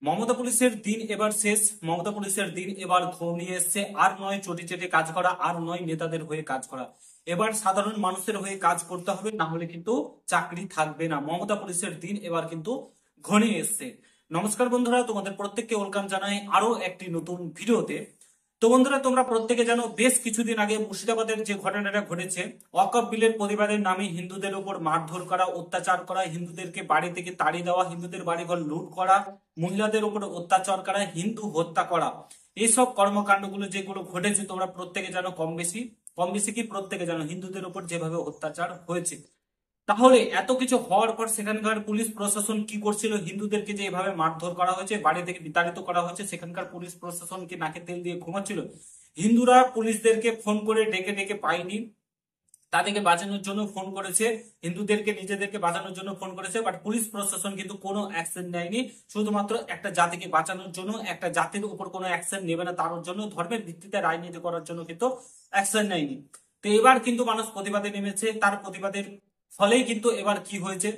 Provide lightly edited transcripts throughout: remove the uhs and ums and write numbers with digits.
মমতা পুলিশের দিন এবার শেষ। মমতা পুলিশের দিন এবার ঘনিয়ে এসছে। আর নয় চটি চেটে কাজ করা, আর নয় নেতাদের হয়ে কাজ করা। এবার সাধারণ মানুষের হয়ে কাজ করতে হবে, না হলে কিন্তু চাকরি থাকবে না। মমতা পুলিশের দিন এবার কিন্তু ঘনিয়ে এসছে। নমস্কার বন্ধুরা, তোমাদের প্রত্যেককে ওয়েলকাম জানাই আরো একটি নতুন ভিডিওতে। তো বন্ধুরা, তোমরা প্রত্যেকে জানো বেশ কিছুদিন আগে মুর্শিদাবাদের যে ঘটনাটা ঘটেছে, ওয়াকফ বিলের প্রতিবাদের নামে হিন্দুদের উপর মারধর করা, অত্যাচার করা, হিন্দুদেরকে বাড়ি থেকে তাড়িয়ে দেওয়া, হিন্দুদের বাড়িঘর লুট করা, মহিলাদের উপর অত্যাচার করা, হিন্দু হত্যা করা, এইসব কর্মকাণ্ডগুলো যেগুলো ঘটেছে তোমরা প্রত্যেকে জানো। কম বেশি কি প্রত্যেকে জানো হিন্দুদের উপর যেভাবে অত্যাচার হয়েছে। তাহলে এত কিছু হওয়ার পর সেখানকার পুলিশ প্রশাসন কি করছিল? হিন্দুদেরকে যে এভাবে মারধর করা হয়েছে, বাড়ি থেকে বিতাড়িত করা হয়েছে, সেখানকার পুলিশ প্রশাসন কি নাকে তেল দিয়ে ঘুমাচ্ছিল? হিন্দুরা পুলিশদেরকে ফোন করে ডেকে ডেকে পায়নি, তাদেরকে বাঁচানোর জন্য ফোন করেছে, হিন্দুদেরকে নিজেদেরকে বাঁচানোর জন্য ফোন করেছে, বাট পুলিশ প্রশাসন কিন্তু কোনো অ্যাকশন নেয়নি। শুধুমাত্র একটা জাতিকে বাঁচানোর জন্য, একটা জাতির উপর কোনো অ্যাকশন নেবে না তার জন্য, ধর্মের ভিত্তিতে রাজনীতি করার জন্য কিন্তু অ্যাকশন নেয়নি। তো এবার কিন্তু মানুষ প্রতিবাদে নেমেছে। তার প্রতিবাদের ফলেই কিন্তু এবার কি হয়েছে,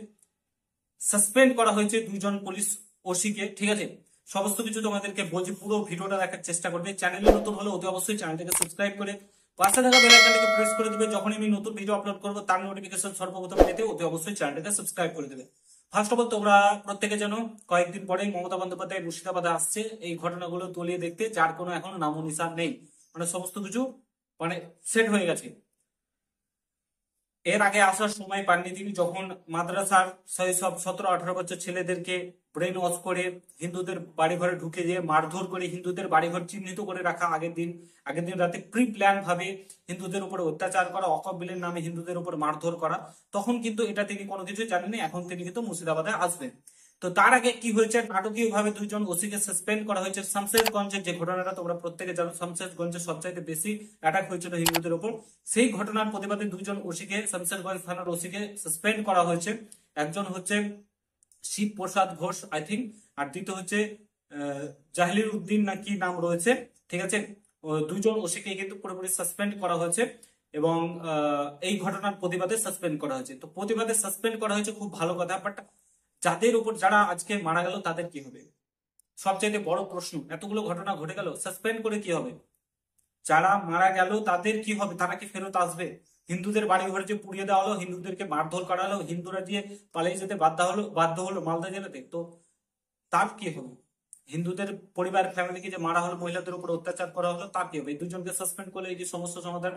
সাসপেন্ড করা হয়েছে দুইজন পুলিশ ওসিকে। ঠিক আছে, সমস্ত কিছু তোমাদেরকে বলছি, পুরো ভিডিওটা দেখার চেষ্টা করবে। চ্যানেলে নতুন হলে অতি অবশ্যই চ্যানেলটাকে সাবস্ক্রাইব করে পাশে থাকা বেল আইকনটাকে প্রেস করে দিবে। যখনই আমি নতুন ভিডিও আপলোড করবো তার নোটিফিকেশন সর্বপ্রথম পেতে অতি অবশ্যই চ্যানেলটাকে সাবস্ক্রাইব করে দেবে। ফার্স্ট অফ অল, তোমরা প্রত্যেকে জানো কয়েকদিন পরে মমতা বন্দ্যোপাধ্যায় মুর্শিদাবাদে আসছে এই ঘটনাগুলো তলিয়ে দেখতে, যার কোনো এখন নামো নিশান নেই। মানে সমস্ত কিছু মানে সেট হয়ে গেছে। এর আগে আসার সময় পাননি তিনি, যখন মাদ্রাসার সেই সব 17-18 বছর ছেলেদেরকে ব্রেন ওয়াশ করে হিন্দুদের বাড়ি ঘরে ঢুকে যেয়ে মারধর করে হিন্দুদের বাড়িঘর চিহ্নিত করে রাখা, আগের দিন রাতে প্রি প্ল্যান ভাবে হিন্দুদের উপরে অত্যাচার করা, ওয়াকফ বিলের নামে হিন্দুদের উপর মারধর করা, তখন কিন্তু এটা তিনি কোনো কিছু জানেননি। এখন তিনি কিন্তু মুর্শিদাবাদে আসবেন। তো তার আগে কি হয়েছে, নাটকীয় ভাবে দুইজন ওসিকে সাসপেন্ড করা হয়েছে। শামশেরগঞ্জের যে ঘটনাটা তোমরা প্রত্যেকে জানো, শামশেরগঞ্জে সবচাইতে বেশি অ্যাটাক হয়েছিল হিন্দুদের উপর। সেই ঘটনার প্রতিবাদে দুইজন ওসিকে, শামশেরগঞ্জ থানার ওসিকে সাসপেন্ড করা হয়েছে। একজন হচ্ছে শিব প্রসাদ ঘোষ আই থিঙ্ক, আর দ্বিতীয় হচ্ছে জাহিলির উদ্দিন না কি নাম রয়েছে। ঠিক আছে, দুইজন ওসিকে কিন্তু পুরোপুরি সাসপেন্ড করা হয়েছে এবং এই ঘটনার প্রতিবাদে সাসপেন্ড করা হয়েছে। তো প্রতিবাদে সাসপেন্ড করা হয়েছে, খুব ভালো কথা। বাট যাদের উপর যারা আজকে মারা গেল তাদের কি হবে? সবচাইতে বড় প্রশ্ন, এতগুলো ঘটনা ঘটে গেল, সাসপেন্ড করে কি হবে? যারা মারা গেল তাদের কি হবে? তারা কি ফেরত আসবে? হিন্দুদের বাড়ি ঘরে যে পুড়িয়ে দেওয়া হলো, হিন্দুদেরকে মারধর করা হলো, হিন্দুরা দিয়ে পালিয়ে যেতে বাধ্য হলো মালদা জেলাতে, তো তার কি হবে? হিন্দুদের পরিবার ফ্যামিলিকে যে মারা হলো, মহিলাদের উপর অত্যাচার করা হলো, তার কি হবে? এই দুজনকে সাসপেন্ড করলে এই যে সমস্যা সমাধান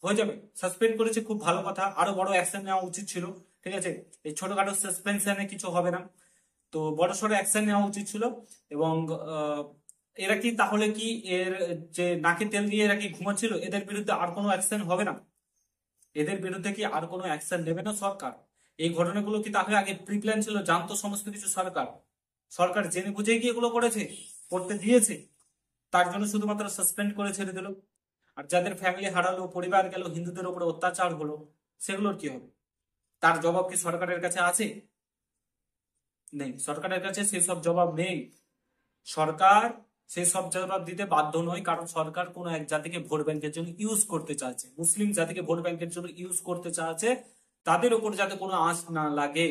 হয়ে যাবে। সাসপেন্ড করেছে, খুব ভালো কথা, আরো বড় অ্যাকশন নেওয়া উচিত ছিল। ঠিক আছে, এই ছোটখাটো সাসপেনশনে কিছু হবে না, তো বড়সড় অ্যাকশন নেওয়া উচিত ছিল। এবং এরা কি তাহলে কি এর যে নাকে তেল দিয়ে এরা কি ঘুমাচ্ছিল, এদের বিরুদ্ধে আর কোনো অ্যাকশন হবে না? এদের বিরুদ্ধে কি আর কোনো অ্যাকশন নেবে না সরকার? এই ঘটনাগুলো কি তাহলে আগে প্রি প্ল্যান ছিল? জানতো সমস্ত কিছু সরকার? সরকার জেনে বুঝে কি এগুলো করতে দিয়েছে? তার জন্য শুধুমাত্র সাসপেন্ড করে ছেড়ে দিল। আর যাদের ফ্যামিলি হারালো, পরিবার গেল, হিন্দুদের উপরে অত্যাচার হলো, সেগুলোর কি হবে? তার জবাব কি সরকারের কাছে আছে? নেই, সরকারের কাছে সেসব জবাব নেই। সরকার সেসব জবাব দিতে বাধ্য নয়, কারণ সরকার কোন এক জাতিকে ভোট ব্যাংকের জন্য ইউজ করতে চাচ্ছে, মুসলিম জাতিকে ভোট ব্যাংকের জন্য ইউজ করতে চাচ্ছে, তাদের উপর যাতে কোনো আঁচ না লাগে।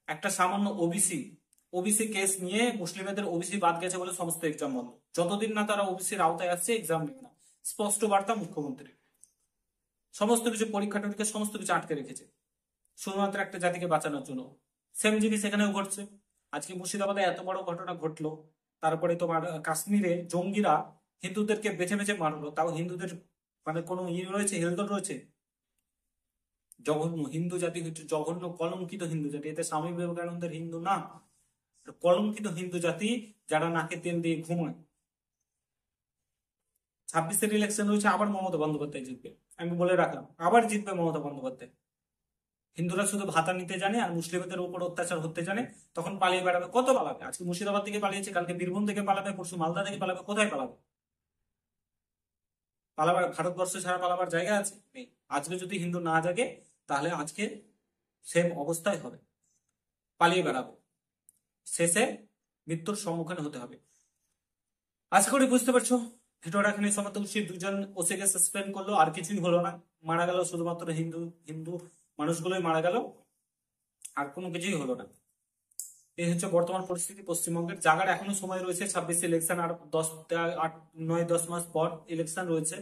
একটা সামান্য ওবিসি কেস নিয়ে মুসলিমদের ওবিসি বাদ গেছে বলে সমস্ত এক্সাম বন্ধ। যতদিন না তারা ওবিসির আওতায় আসছে এক্সাম নেবে না, স্পষ্ট বার্তা মুখ্যমন্ত্রী। সমস্ত কিছু পরীক্ষা টরীক্ষা সমস্ত কিছু আটকে রেখেছে শুধুমাত্র একটা জাতিকে বাঁচানোর জন্য। সেম জিনিস এখানেও ঘটছে। আজকে মুর্শিদাবাদে এত বড় ঘটনা ঘটলো, তারপরে তোমার কাশ্মীরে জঙ্গিরা হিন্দুদেরকে বেছে বেছে মারলো, তাও হিন্দুদের মানে কোনো রয়েছে, হেলদোল রয়েছে? জঘন্য হিন্দু জাতি হচ্ছে জঘন্য কলঙ্কিত হিন্দু জাতি। এতে স্বামী বিবেকানন্দের হিন্দু না, কলঙ্কিত হিন্দু জাতি, যারা নাকে তেল দিয়ে ঘুমায়। 26-এর ইলেকশন রয়েছে, আবার মমতা বন্দ্যোপাধ্যায় জিতবে। আমি বলে রাখলাম, আবার জিতবে মমতা বন্দ্যোপাধ্যায়। হিন্দুরা শুধু ভাতা নিতে জানে আর মুসলিমদের উপর অত্যাচার হতে জানে, তখন পালিয়ে বেড়াবে। কত পালাবে? আজকে মুর্শিদাবাদ থেকে পালিয়েছে, কালকে বীরভূম থেকে পালাবে, পরশু মালদা থেকে পালাবে। কোথায় পালাবে? পালাবার ভারতবর্ষে ছাড়া পালাবার জায়গা আছে? নেই। আজকে যদি হিন্দু না জাগে তাহলে আজকে সেম অবস্থায় হবে, পালিয়ে বেড়াবো, শেষে মৃত্যুর সম্মুখীন হতে হবে। আশা করি বুঝতে পারছো। ভিডিওটা এখানে সমাপ্ত করছি। দুজন ওসিকে সাসপেন্ড করলো, আর কিছুই হলো না। মারা গেল শুধুমাত্র হিন্দু হিন্দু মানুষগুলোই মারা গেল, আর কোনো কিছুই হলো না। এই হচ্ছে বর্তমান পরিস্থিতি পশ্চিমবঙ্গের। জায়গার এখনো সময় রয়েছে, 26 ইলেকশন, আর 8 9 10 মাস পর ইলেকশন রয়েছে।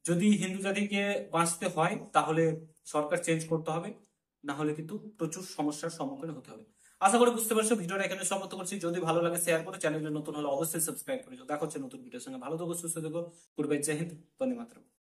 যদি হিন্দু জাতিকে বাঁচতে হয় তাহলে সরকার চেঞ্জ করতে হবে, না হলে কিন্তু প্রচুর সমস্যার সম্মুখীন হতে হবে। আশা করি বুঝতে পারছো। ভিডিওটা এখানে সমাপ্ত করছি। যদি ভালো লাগে শেয়ার করো, চ্যানেলে নতুন হলে অবশ্যই সাবস্ক্রাইব করে। দেখা হচ্ছে নতুন ভিডিওর সঙ্গে। ভালো থেকো, সুস্থ থেকো। গুড বাই, জয় হিন্দ, বন্দে মাতরম।